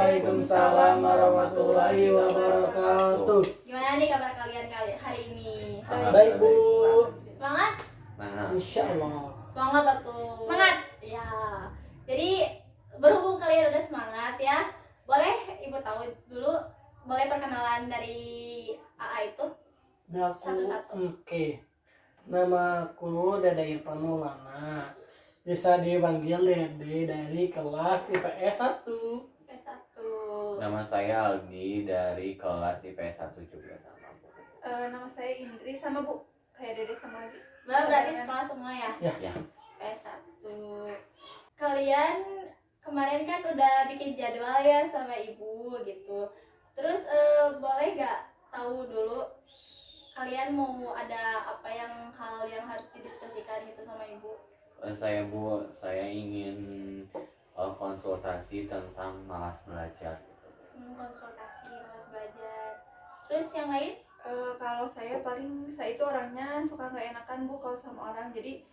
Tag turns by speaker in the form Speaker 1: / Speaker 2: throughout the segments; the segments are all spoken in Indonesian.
Speaker 1: Waalaikumsalam warahmatullahi wabarakatuh.
Speaker 2: Gimana nih kabar kalian hari ini?
Speaker 1: Baik, Bu.
Speaker 2: Semangat?
Speaker 1: Insyaallah.
Speaker 2: Semangat atuh.
Speaker 3: Semangat.
Speaker 2: Ya. Jadi berhubung kalian udah semangat ya, boleh Ibu tahu dulu, boleh perkenalan dari AA itu? Satu-satu.
Speaker 1: Oke. Nama aku Dede Irfan Maulana. Bisa dipanggil Dede dari kelas IPS 1.
Speaker 2: S1.
Speaker 4: Nama saya Aldi dari kelas IPS 1 juga sama Bu.
Speaker 3: Nama saya Indri sama Bu, kayak Dede sama Aldi.
Speaker 2: Berarti sekolah semua ya?
Speaker 4: Ya.
Speaker 2: S1. Kalian kemarin kan udah bikin jadwal ya sama Ibu gitu. Terus boleh gak tahu dulu kalian mau ada apa hal yang harus didiskusikan gitu sama Ibu?
Speaker 4: Saya Bu, saya ingin konsultasi tentang malas belajar.
Speaker 2: Konsultasi, malas belajar. Terus yang lain?
Speaker 3: Kalau saya itu orangnya suka nggak enakan Bu kalau sama orang. Jadi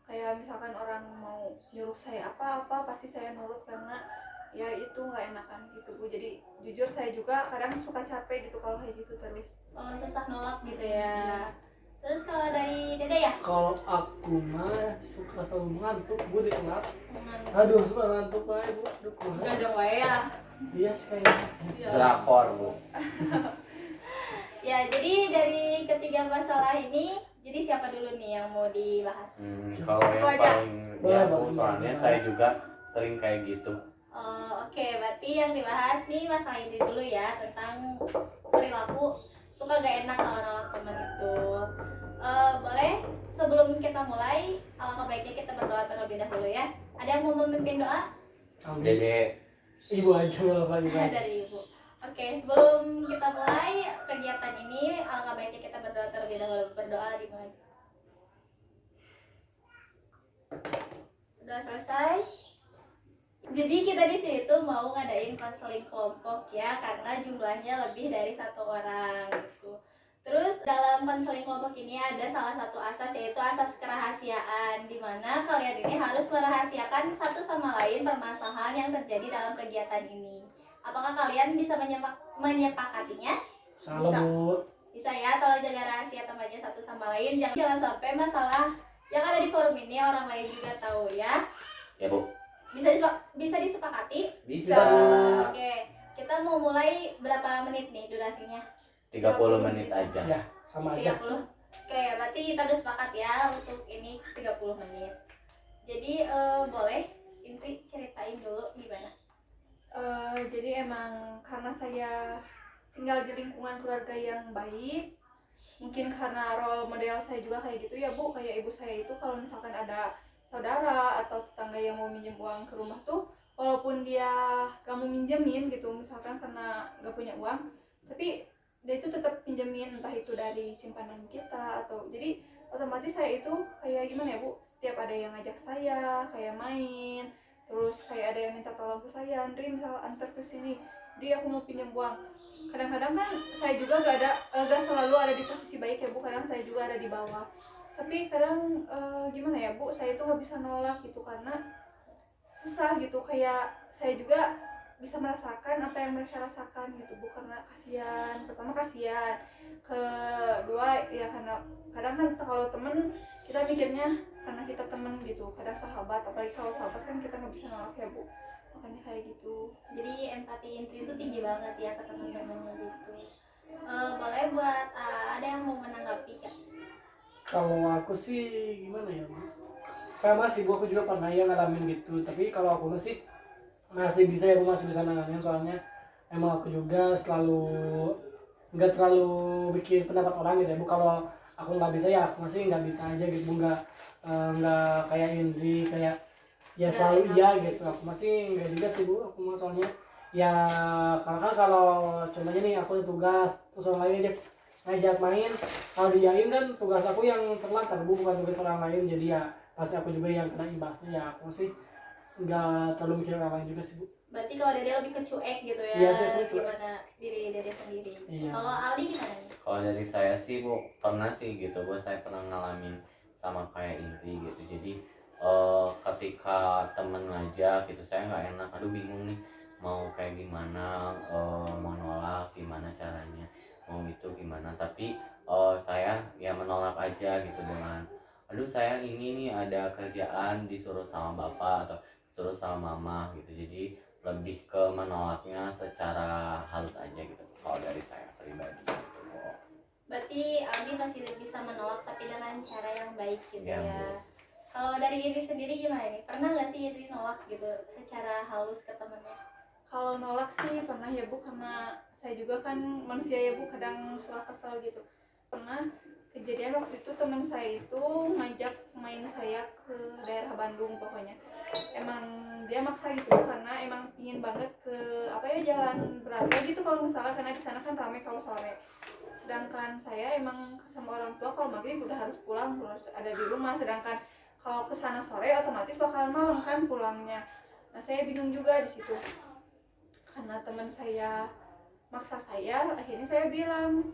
Speaker 3: kayak misalkan orang mau nyuruh saya apa-apa pasti saya nurut karena ya itu nggak enakan gitu Bu. Jadi jujur saya juga kadang suka capek gitu kalau kayak gitu terus.
Speaker 2: Susah nolak gitu ya. Terus kalau dari Dede ya?
Speaker 1: Kalau aku mah suka selalu ngantuk, Bu, di kelas.
Speaker 2: Ngantuk.
Speaker 1: Aduh, suka ngantuk banget, Bu. Aduh,
Speaker 2: Udah dong ya.
Speaker 1: Iya kayaknya.
Speaker 2: Ya.
Speaker 4: Drakor Bu.
Speaker 2: Ya, jadi dari ketiga masalah ini, jadi siapa dulu nih yang mau dibahas?
Speaker 4: Kalau yang paling
Speaker 1: Boleh,
Speaker 4: Bu,
Speaker 1: boleh.
Speaker 4: soalnya saya juga sering kayak gitu.
Speaker 2: Oke, berarti yang dibahas nih masalah ini dulu ya, tentang perilaku suka gak enak kalau nolak teman itu. Boleh sebelum kita mulai, alangkah baiknya kita berdoa terlebih dahulu ya. Ada yang mau memimpin doa?
Speaker 4: Dede,
Speaker 1: Ibu aja lah, Ibu aja.
Speaker 2: Dari Ibu. Oke, sebelum kita mulai kegiatan ini, alangkah baiknya kita berdoa terlebih dahulu. Berdoa dimulai. Udah selesai. Jadi kita di sini tuh mau ngadain konseling kelompok ya, karena jumlahnya lebih dari 1 orang gitu. Terus dalam konseling kelompok ini ada salah satu asas, yaitu asas kerahasiaan, di mana kalian ini harus merahasiakan satu sama lain permasalahan yang terjadi dalam kegiatan ini. Apakah kalian bisa menyepakatinya?
Speaker 1: Salam, Bu.
Speaker 2: Bisa ya, tolong jaga rahasia temannya satu sama lain. Jangan sampai masalah yang ada di forum ini orang lain juga tahu ya.
Speaker 4: ya Bu.
Speaker 2: Bisa disepakati?
Speaker 4: Bisa.
Speaker 2: Oke, kita mau mulai berapa menit nih durasinya?
Speaker 4: 30 menit aja.
Speaker 1: Ya, sama aja.
Speaker 2: 30. Oke, berarti kita udah sepakat ya untuk ini 30 menit. Jadi boleh Indri ceritain dulu gimana?
Speaker 3: Jadi emang karena saya tinggal di lingkungan keluarga yang baik, mungkin karena role model saya juga kayak gitu ya Bu. Kayak ibu saya itu kalau misalkan ada saudara atau tetangga yang mau minjem uang ke rumah tuh, walaupun dia gak mau minjemin gitu, misalkan karena gak punya uang, tapi dia itu tetap pinjemin, entah itu dari simpanan kita atau jadi otomatis saya itu kayak gimana ya Bu, setiap ada yang ngajak saya kayak main, terus kayak ada yang minta tolong ke saya, Andri misal antar ke sini, Andri aku mau pinjam uang. Kadang-kadang kan saya juga gak selalu ada di posisi baik ya Bu, kadang saya juga ada di bawah. Tapi kadang gimana ya Bu, saya itu nggak bisa nolak gitu karena susah gitu. Kayak saya juga bisa merasakan apa yang mereka rasakan gitu Bu, karena kasihan. Pertama kasihan, kedua ya karena kadang kan kalau temen kita mikirnya karena kita temen gitu, kadang sahabat, apalagi kalau sahabat kan kita nggak bisa nolak ya Bu, makanya kayak gitu.
Speaker 2: Jadi empati Indri itu tinggi banget ya ke teman-temannya gitu. Boleh buat ada yang mau menanggapi kan?
Speaker 1: Kalau aku sih gimana ya, Bu? Sama sih, Bu, aku juga pernah ya ngalamin gitu. Tapi kalau aku masih bisa ya, Bu, masih bisa nanganin. Soalnya emang aku juga nggak terlalu bikin pendapat orang gitu ya, Bu. Kalau aku nggak bisa ya, aku masih nggak bisa aja gitu, Bu. Nggak kayak Indri, kayak ya selalu iya gitu. Aku masih nggak juga sih, Bu. Aku mah soalnya ya karena kan kalau contohnya nih aku ada tugas, terus orang lain aja ngajak main, kalau diain kan tugas aku yang terlantar Bu, bukan tugas orang lain, jadi ya pasti aku juga yang kena imbasnya. Ya aku sih nggak terlalu mikir orang lain juga sih Bu.
Speaker 2: Berarti kalau Dede lebih ke cuek gitu ya?
Speaker 1: Iya, saya tuh cuek.
Speaker 2: Gimana diri Dede sendiri?
Speaker 1: Iya.
Speaker 2: Kalau Aldi gimana nih?
Speaker 4: Kalau dari saya sih Bu, pernah sih gitu Bu, saya pernah ngalamin sama kayak Indri gitu. Jadi ketika temen ngajak gitu, saya nggak enak, aduh bingung nih mau kayak gimana, mau nolak gimana caranya, mau itu gimana, tapi saya ya menolak aja gitu dengan aduh sayang ini nih ada kerjaan disuruh sama bapak atau disuruh sama mama gitu, jadi lebih ke menolaknya secara halus aja gitu kalau dari saya pribadi gitu.
Speaker 2: Berarti Aldi masih bisa menolak tapi dengan cara yang baik gitu
Speaker 4: Ya,
Speaker 2: ya.
Speaker 4: Bu.
Speaker 2: Kalau dari Indri sendiri gimana nih? Pernah nggak sih Indri nolak gitu secara halus ke temennya?
Speaker 3: Kalau nolak sih pernah ya Bu, karena saya juga kan manusia ya Bu, kadang suka kesel gitu. Pernah kejadian waktu itu teman saya itu ngajak main saya ke daerah Bandung pokoknya. Emang dia maksa gitu karena emang pingin banget ke apa ya, Jalan Braga gitu kalau misalnya, karena di sana kan ramai kalau sore. Sedangkan saya emang sama orang tua kalau maghrib udah harus pulang, harus ada di rumah, sedangkan kalau ke sana sore otomatis bakalan malam kan pulangnya. Nah saya bingung juga di situ, karena teman saya maksa saya, akhirnya saya bilang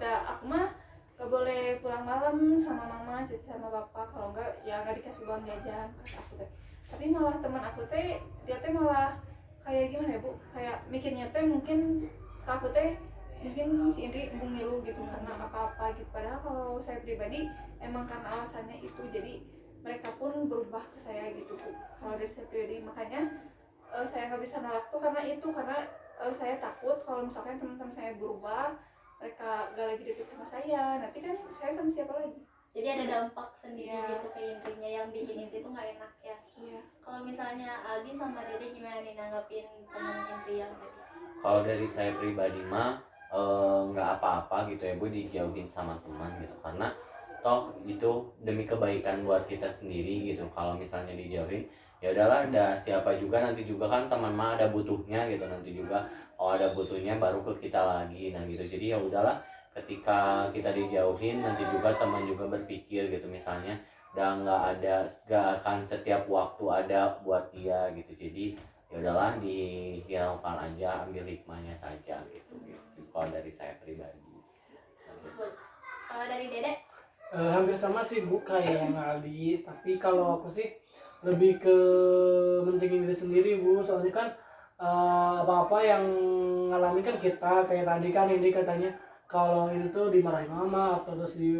Speaker 3: aku mah gak boleh pulang malam sama mama, jadi sama bapak, kalau enggak ya nggak dikasih uang jajan kata aku teh. Tapi malah teman aku teh, dia teh malah kayak gimana ya Bu, kayak mikirnya teh mungkin ke aku teh, mungkin si Indri embung ngilu gitu karena apa-apa gitu, padahal kalau saya pribadi emang karena alasannya itu, jadi mereka pun berubah ke saya gitu Bu. Kalau dari saya pribadi makanya saya nggak bisa nolak tuh karena itu, karena saya takut kalau misalkan teman-teman saya berubah, mereka gak lagi deket sama saya, nanti kan saya sama siapa lagi.
Speaker 2: Jadi ada dampak sendiri
Speaker 3: Iya.
Speaker 2: gitu ke Indrinya yang bikin Indri tuh nggak enak ya.
Speaker 3: Iya.
Speaker 2: Kalau misalnya Aldi sama Dede gimana nih nanggapin temen Indri yang tadi?
Speaker 4: Kalau dari saya pribadi mah nggak apa-apa gitu ya Bu dijauhin sama teman gitu, karena toh itu demi kebaikan buat kita sendiri gitu. Kalau misalnya dijauhin ya udahlah, ada siapa juga nanti juga kan teman mah ada butuhnya gitu, nanti juga kalau ada butuhnya baru ke kita lagi nah gitu. Jadi ya udahlah, ketika kita dijauhin nanti juga teman juga berpikir gitu, misalnya dan nggak akan setiap waktu ada buat dia gitu. Jadi ya udahlah dihiraukan aja, ambil hikmahnya saja gitu, gitu. Kalau dari saya pribadi.
Speaker 2: Kalau dari Dede?
Speaker 1: Hampir sama sih Bu kayak yang Aldi, tapi kalau aku sih lebih ke mentingin diri sendiri Bu, soalnya kan apa-apa yang ngalamin kan kita, kayak tadi kan ini katanya kalau itu tuh dimarahin mama atau terus di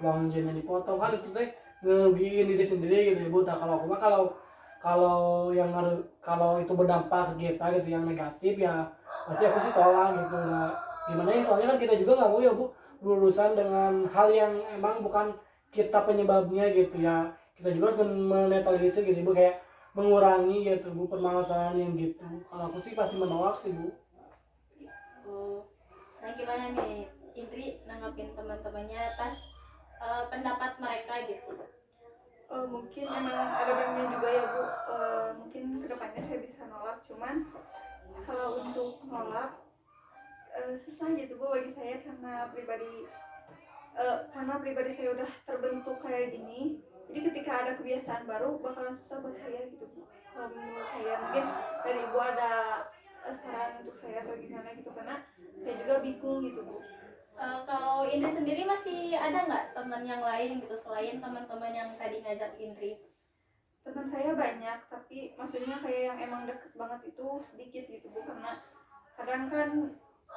Speaker 1: uang jajan dipotong, kan itu teh ngerugiin diri sendiri gitu ya Bu. Nah kalau aku mah kalau yang kalau itu berdampak ke kita gitu yang negatif ya pasti aku sih tolak gitu. Nah gimana ya, soalnya kan kita juga nggak mau ya Bu berurusan dengan hal yang emang bukan kita penyebabnya gitu ya. Kita juga harus menetralisir gitu Bu, kayak mengurangi gitu Bu permasalahan yang gitu. Kalau aku sih pasti menolak sih Bu.
Speaker 2: Oh. Nah gimana nih Indri nanggapin teman-temannya atas pendapat mereka gitu?
Speaker 3: Mungkin emang ada benernya juga ya Bu, mungkin kedepannya saya bisa nolak, cuman kalau untuk nolak susah gitu Bu bagi saya, karena pribadi saya udah terbentuk kayak gini, jadi ketika ada kebiasaan baru bakalan susah buat saya gitu Bu. Kalau menurut saya, mungkin dari Ibu ada saran untuk saya atau gimana gitu, karena saya juga bingung gitu Bu.
Speaker 2: Kalau Indri sendiri masih ada nggak teman yang lain gitu selain teman-teman yang tadi ngajak Indri?
Speaker 3: Teman saya banyak, tapi maksudnya kayak yang emang deket banget itu sedikit gitu Bu, karena kadang kan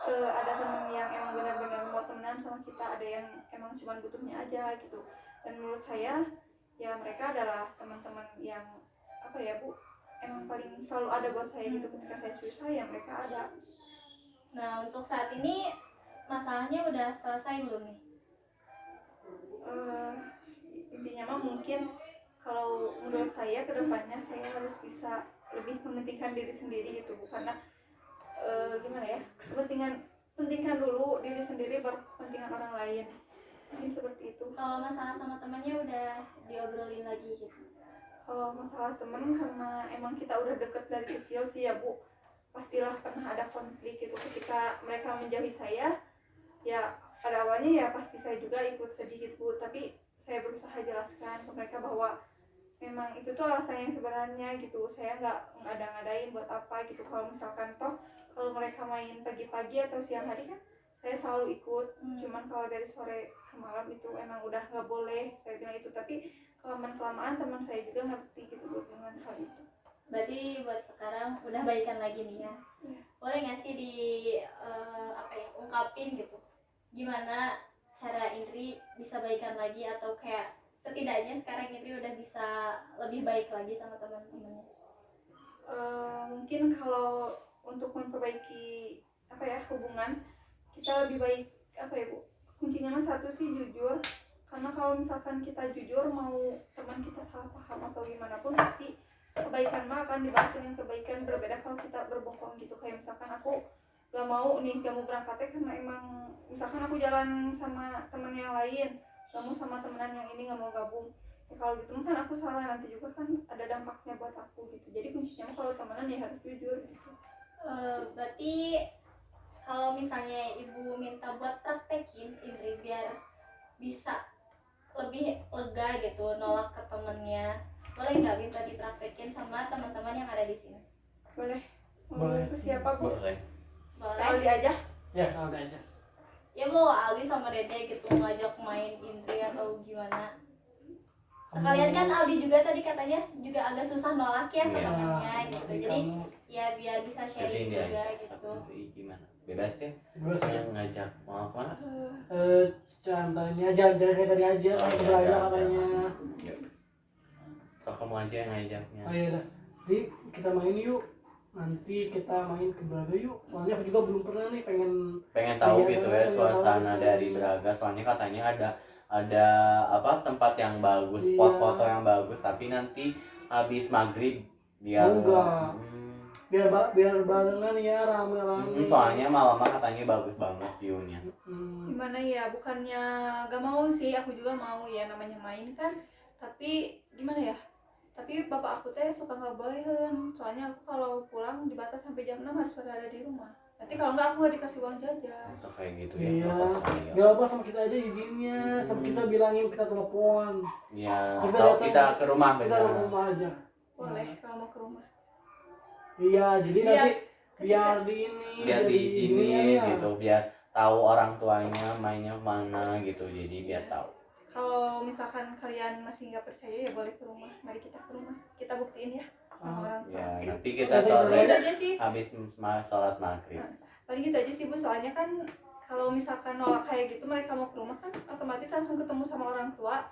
Speaker 3: ada teman yang emang benar-benar mau temenan sama kita, ada yang emang cuma butuhnya aja gitu. Dan menurut saya ya mereka adalah teman-teman yang apa ya Bu, emang paling selalu ada buat saya gitu, ketika saya susah ya mereka ada.
Speaker 2: Nah untuk saat ini masalahnya udah selesai belum nih?
Speaker 3: Intinya mah mungkin kalau menurut saya kedepannya saya harus bisa lebih mementingkan diri sendiri gitu Bu, karena gimana ya, pentingkan dulu diri sendiri baru kepentingan orang lain, mungkin seperti itu.
Speaker 2: Kalau masalah sama temannya udah diobrolin lagi gitu?
Speaker 3: Kalau masalah temen, karena emang kita udah deket dari kecil sih ya Bu, pastilah pernah ada konflik gitu. Ketika mereka menjauhi saya ya pada awalnya ya pasti saya juga ikut sedikit Bu, tapi saya berusaha jelaskan ke mereka bahwa memang itu tuh alasan yang sebenarnya gitu, saya nggak ngada-ngadain buat apa gitu. Kalau misalkan toh kalau mereka main pagi-pagi atau siang hari kan saya selalu ikut, cuman kalau dari sore ke malam itu emang udah nggak boleh, saya bilang itu. Tapi kelamaan teman saya juga ngerti gitu Bu dengan hal itu.
Speaker 2: Berarti berarti buat sekarang udah baikan lagi nih ya. Boleh nggak sih di ungkapin gitu gimana cara Indri bisa baikan lagi, atau kayak setidaknya sekarang Indri udah bisa lebih baik lagi sama teman-temannya?
Speaker 3: Mungkin kalau untuk memperbaiki hubungan kita lebih baik Bu, kuncinya mah satu sih jujur. Karena kalau misalkan kita jujur, mau teman kita salah paham atau gimana pun, pasti kebaikan mah akan dibalas dengan kebaikan. Berbeda kalau kita berbohong gitu, kayak misalkan aku gak mau berangkat karena emang misalkan aku jalan sama temen yang lain, gak mau sama temenan yang ini, gak mau gabung ya. Kalau gitu kan aku salah, nanti juga kan ada dampaknya buat aku gitu. Jadi kuncinya kalau temenan ya harus jujur gitu.
Speaker 2: Berarti kalau misalnya ibu minta buat praktekin Indri biar bisa lebih lega gitu nolak ke temennya, boleh nggak minta dipraktekin sama teman-teman yang ada di sini?
Speaker 3: Boleh.
Speaker 1: Boleh.
Speaker 3: Ke siapa Bu?
Speaker 4: Boleh.
Speaker 2: Boleh.
Speaker 3: Aldi aja.
Speaker 1: Ya kalau aja.
Speaker 2: Ya mau Aldi sama Dede gitu ngajak main Indri atau gimana? Sekalian kan Aldi juga tadi katanya juga agak susah nolak ya ke
Speaker 4: Iya.
Speaker 2: temennya gitu.
Speaker 1: Jadi
Speaker 2: Jadi
Speaker 1: kamu
Speaker 2: ya biar bisa
Speaker 4: Jadi
Speaker 2: sharing
Speaker 4: ini
Speaker 2: juga
Speaker 4: aja
Speaker 2: gitu.
Speaker 4: tapi gimana bebas ya
Speaker 1: gue sih
Speaker 4: yang ngajak mau kemana.
Speaker 1: contohnya jalan-jalan kayak tadi aja, kayak ke Braga katanya.
Speaker 4: Yuk. So kamu aja yang ngajaknya.
Speaker 1: Oh iya dah. Jadi kita main yuk. Nanti kita main ke Braga yuk. Soalnya aku juga belum pernah nih,
Speaker 4: Pengen tahu
Speaker 1: Iya,
Speaker 4: gitu ya
Speaker 1: pengen tahu
Speaker 4: suasana
Speaker 1: sih.
Speaker 4: dari Braga, soalnya katanya ada apa tempat yang bagus,
Speaker 1: Iya.
Speaker 4: spot foto yang bagus, tapi nanti habis maghrib dia
Speaker 1: Enggak. biar barengan ya, rame-rame.
Speaker 4: soalnya malamnya katanya bagus banget view-nya.
Speaker 3: Gimana ya, bukannya gak mau sih, aku juga mau ya, namanya main kan. Tapi gimana ya, tapi bapak aku teh suka nggak bolehin. Soalnya aku kalau pulang dibatas sampai jam 6 harus ada di rumah. Nanti kalau nggak aku nggak dikasih uang jajan.
Speaker 4: Masa kayak gitu ya?
Speaker 1: Iya.
Speaker 4: Nggak percaya.
Speaker 1: Gak apa, sama kita aja izinnya, sama kita bilangin, kita telepon.
Speaker 4: Iya,
Speaker 1: Kita
Speaker 4: atau
Speaker 1: datang,
Speaker 4: kita ke rumah
Speaker 1: Kita
Speaker 4: bener.
Speaker 1: ke rumah aja.
Speaker 3: Boleh kalau mau ke rumah.
Speaker 1: Iya, jadi
Speaker 3: Biar
Speaker 1: nanti
Speaker 3: ketika-
Speaker 1: biar di ini,
Speaker 4: Biar diizinin
Speaker 1: ya.
Speaker 4: gitu, biar tahu orang tuanya mainnya mana gitu, jadi biar tahu.
Speaker 3: Kalau misalkan kalian masih nggak percaya ya boleh ke rumah. Mari kita ke rumah, kita buktiin ya sama orang tua.
Speaker 4: Ya nanti kita
Speaker 1: Nanti
Speaker 4: sore
Speaker 3: Paling gitu aja sih.
Speaker 4: habis sholat maghrib.
Speaker 3: Paling gitu aja sih Bu. Soalnya kan kalau misalkan nolak kayak gitu, mereka mau ke rumah kan otomatis langsung ketemu sama orang tua.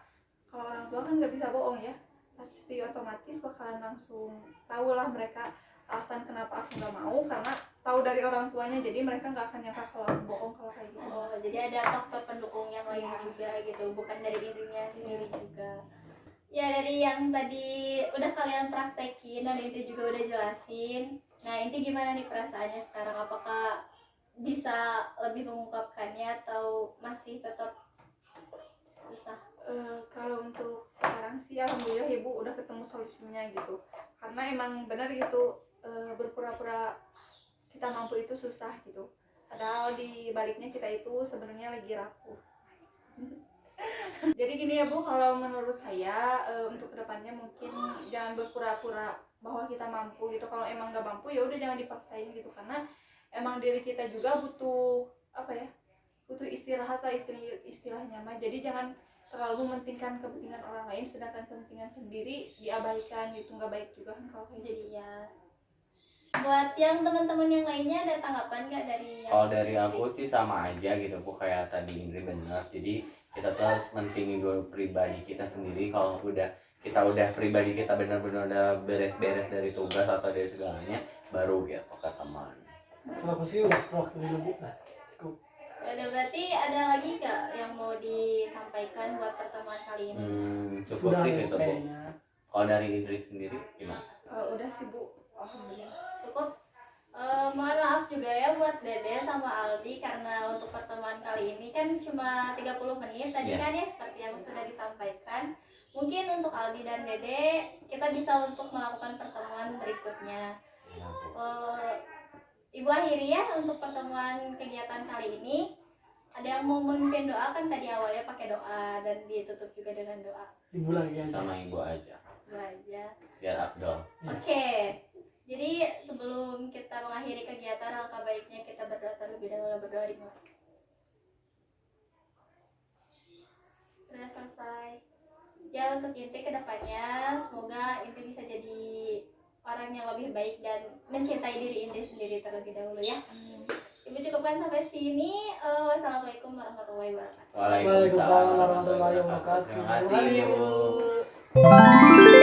Speaker 3: Kalau orang tua kan nggak bisa bohong ya, pasti otomatis bakalan langsung tahu lah mereka alasan kenapa aku nggak mau, karena tahu dari orang tuanya. Jadi mereka nggak akan nyangka kalau aku bohong kalau kayak gitu.
Speaker 2: Oh, jadi ada faktor pendukung yang lain juga gitu, bukan dari dirinya sendiri juga. Ya dari yang tadi udah kalian praktekin dan Inti juga udah jelasin. Nah Inti gimana nih perasaannya sekarang? Apakah bisa lebih mengungkapkannya atau masih tetap susah?
Speaker 3: Kalau untuk sekarang sih alhamdulillah Ibu udah ketemu solusinya gitu. Karena emang benar gitu, berpura-pura kita mampu itu susah gitu. Padahal di baliknya kita itu sebenarnya lagi rapuh. Jadi gini ya Bu, kalau menurut saya untuk kedepannya mungkin jangan berpura-pura bahwa kita mampu gitu. Kalau emang nggak mampu ya udah jangan dipaksain gitu, karena emang diri kita juga butuh butuh istirahat lah istilahnya mah. Jadi jangan terlalu mementingkan kepentingan orang lain sedangkan kepentingan sendiri diabaikan gitu, nggak baik juga kan kalau kayak gitu.
Speaker 2: Jadi ya buat yang teman-teman yang lainnya ada tanggapan nggak dari yang
Speaker 4: Kalau dari aku sih sama aja gitu Bu, kayak tadi Indri bener. Jadi kita tuh harus mentingin dulu pribadi kita sendiri. Kalau kita udah pribadi kita benar-benar udah beres-beres dari tugas atau dari segalanya, baru gitu ke teman.
Speaker 1: Kalau aku sih udah waktu lebih lah. Cukup.
Speaker 2: ada, berarti ada lagi nggak yang mau disampaikan buat pertemuan kali ini?
Speaker 4: Cukup
Speaker 1: Sudah
Speaker 4: sih
Speaker 1: ya,
Speaker 4: gitu Bu.
Speaker 1: kayaknya.
Speaker 4: Kalau dari Indri sendiri gimana?
Speaker 3: Udah sih Bu, alhamdulillah.
Speaker 2: Cukup. Mohon maaf juga ya buat Dede sama Aldi karena untuk pertemuan kali ini kan cuma 30 menit tadi
Speaker 4: Yeah.
Speaker 2: kan ya, seperti yang sudah disampaikan. Mungkin untuk Aldi dan Dede kita bisa untuk melakukan pertemuan berikutnya. Ibu akhiri ya untuk pertemuan kegiatan kali ini. Ada yang mau memimpin doa kan tadi awalnya pakai doa dan ditutup juga dengan doa.
Speaker 1: Ibu lagi aja.
Speaker 4: Sama ibu aja,
Speaker 2: Itu aja.
Speaker 4: biar afdol.
Speaker 2: Oke. Jadi sebelum kita mengakhiri kegiatan, alangkah baiknya kita berdoa terlebih dahulu. Berdoa dimulai. Sudah selesai. Ya untuk Inti kedepannya semoga Inti bisa jadi orang yang lebih baik dan mencintai diri Indi sendiri terlebih dahulu ya. Ibu cukupkan sampai sini. Wassalamualaikum warahmatullahi wabarakatuh.
Speaker 1: Waalaikumsalam warahmatullahi wabarakatuh.
Speaker 4: Terima kasih,
Speaker 1: Terima kasih,
Speaker 4: Ibu.
Speaker 1: Bu.